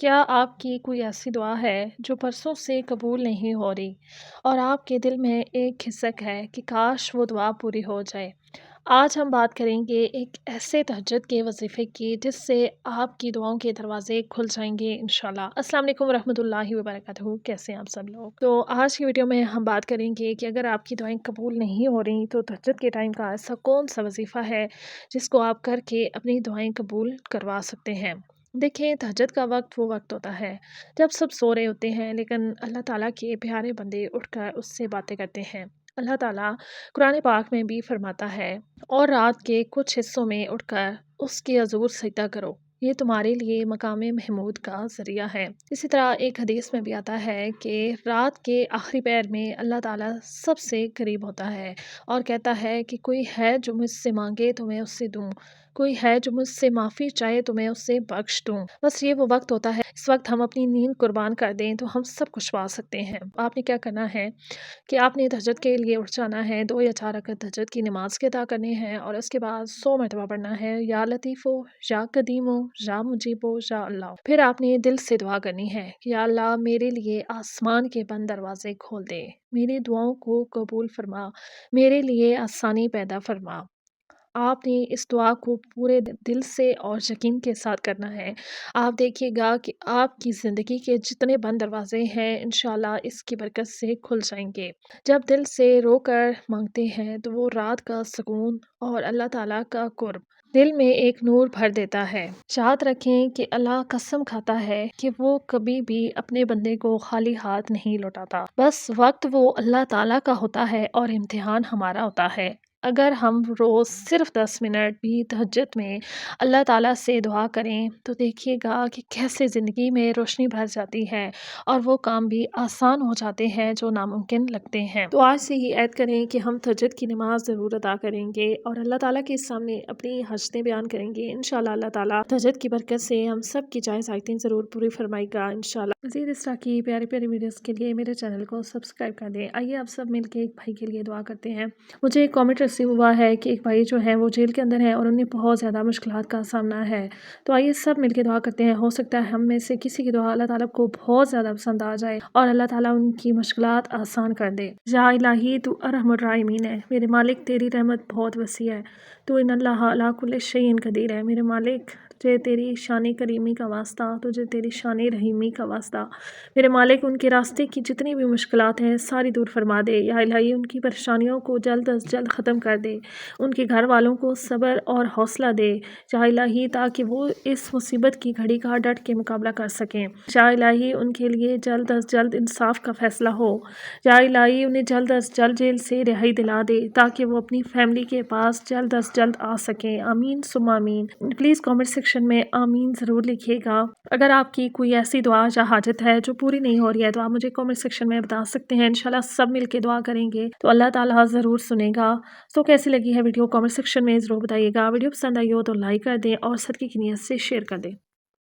کیا آپ کی کوئی ایسی دعا ہے جو برسوں سے قبول نہیں ہو رہی اور آپ کے دل میں ایک کھسک ہے کہ کاش وہ دعا پوری ہو جائے؟ آج ہم بات کریں گے ایک ایسے تہجد کے وظیفے کی جس سے آپ کی دعاؤں کے دروازے کھل جائیں گے انشاءاللہ۔ السلام علیکم ورحمۃ اللہ وبرکاتہ، کیسے ہیں آپ سب لوگ؟ تو آج کی ویڈیو میں ہم بات کریں گے کہ اگر آپ کی دعائیں قبول نہیں ہو رہی تو تہجد کے ٹائم کا ایسا کون سا وظیفہ ہے جس کو آپ کر کے اپنی دعائیں قبول کروا سکتے ہیں۔ دیکھیں، تہجد کا وقت وہ وقت ہوتا ہے جب سب سو رہے ہوتے ہیں، لیکن اللہ تعالیٰ کے پیارے بندے اٹھ کر اس سے باتیں کرتے ہیں۔ اللہ تعالیٰ قرآن پاک میں بھی فرماتا ہے، اور رات کے کچھ حصوں میں اٹھ کر اس کے حضور سجدہ کرو، یہ تمہارے لیے مقام محمود کا ذریعہ ہے۔ اسی طرح ایک حدیث میں بھی آتا ہے کہ رات کے آخری پہر میں اللہ تعالیٰ سب سے قریب ہوتا ہے اور کہتا ہے کہ کوئی ہے جو مجھ سے مانگے تو میں اس سے دوں، کوئی ہے جو مجھ سے معافی چاہے تو میں اس سے بخش دوں۔ بس یہ وہ وقت ہوتا ہے، اس وقت ہم اپنی نیند قربان کر دیں تو ہم سب کچھ پا سکتے ہیں۔ آپ نے کیا کرنا ہے کہ آپ نے تہجد کے لیے اٹھ جانا ہے، 2 یا 4 رکعت تہجد کی نماز کے ادا کرنے ہیں، اور اس کے بعد 100 مرتبہ پڑھنا ہے، یا لطیفو، یا قدیمو، یا مجیبو، یا اللہ۔ پھر آپ نے دل سے دعا کرنی ہے کہ یا اللہ میرے لیے آسمان کے بند دروازے کھول دے، میری دعاؤں کو قبول فرما، میرے لیے آسانی پیدا فرما۔ آپ نے اس دعا کو پورے دل سے اور یقین کے ساتھ کرنا ہے۔ آپ دیکھیے گا کہ آپ کی زندگی کے جتنے بند دروازے ہیں انشاءاللہ اس کی برکت سے کھل جائیں گے۔ جب دل سے رو کر مانگتے ہیں تو وہ رات کا سکون اور اللہ تعالیٰ کا قرب دل میں ایک نور بھر دیتا ہے۔ یاد رکھیں کہ اللہ قسم کھاتا ہے کہ وہ کبھی بھی اپنے بندے کو خالی ہاتھ نہیں لوٹاتا، بس وقت وہ اللہ تعالیٰ کا ہوتا ہے اور امتحان ہمارا ہوتا ہے۔ اگر ہم روز صرف 10 منٹ بھی تہجد میں اللہ تعالیٰ سے دعا کریں تو دیکھیے گا کہ کیسے زندگی میں روشنی بھر جاتی ہے اور وہ کام بھی آسان ہو جاتے ہیں جو ناممکن لگتے ہیں۔ تو آج سے ہی عہد کریں کہ ہم تہجد کی نماز ضرور ادا کریں گے اور اللہ تعالیٰ کے سامنے اپنی حاجتیں بیان کریں گے۔ انشاءاللہ اللہ تعالیٰ تہجد کی برکت سے ہم سب کی جائز حاجتیں ضرور پوری فرمائے گا انشاءاللہ۔ مزید اس طرح کی پیاری پیاری ویڈیوز کے لیے میرے چینل کو سبسکرائب کر دیں۔ آئیے آپ سب مل کے ایک بھائی کے لیے دعا کرتے ہیں۔ مجھے ایک کامنٹ ریسیو ہوا ہے کہ ایک بھائی جو ہیں وہ جیل کے اندر ہیں اور انہیں بہت زیادہ مشکلات کا سامنا ہے، تو آئیے سب مل کے دعا کرتے ہیں۔ ہو سکتا ہے ہم میں سے کسی کی دعا اللہ تعالیٰ کو بہت زیادہ پسند آ جائے اور اللہ تعالیٰ ان کی مشکلات آسان کر دے۔ یا الہی تو ارحم الراحمین ہے، میرے مالک تیری رحمت بہت وسیع ہے، تو ان اللہ علی کل شیء قدیر ہے۔ میرے مالک تجھے تیری شان کریمی کا واسطہ، تجھے تیری شان رحیمی کا واسطہ، میرے مالک ان کے راستے کی جتنی بھی مشکلات ہیں ساری دور فرما دے۔ یا الہی ان کی پریشانیوں کو جلد از جلد ختم کر دے، ان کے گھر والوں کو صبر اور حوصلہ دے یا الہی، تاکہ وہ اس مصیبت کی گھڑی کا ڈٹ کے مقابلہ کر سکیں۔ یا الہی ان کے لیے جلد از جلد انصاف کا فیصلہ ہو۔ یا الہی انہیں جلد از جلد جیل سے رہائی دلا دے تاکہ وہ اپنی فیملی کے پاس جلد از جلد آ سکیں۔ آمین ثم آمین۔ پلیز کامنٹ سیکشن میں آمین ضرور لکھیے گا۔ اگر آپ کی کوئی ایسی دعا یا حاجت ہے جو پوری نہیں ہو رہی ہے تو آپ مجھے کامنٹ سیکشن میں بتا سکتے ہیں، انشاءاللہ سب مل کے دعا کریں گے تو اللہ تعالیٰ ضرور سنے گا۔ تو کیسی لگی ہے ویڈیو کامنٹ سیکشن میں ضرور بتائیے گا۔ ویڈیو پسند آئی ہو تو لائک کر دیں اور صدقے کی نیت سے شیئر کر دیں۔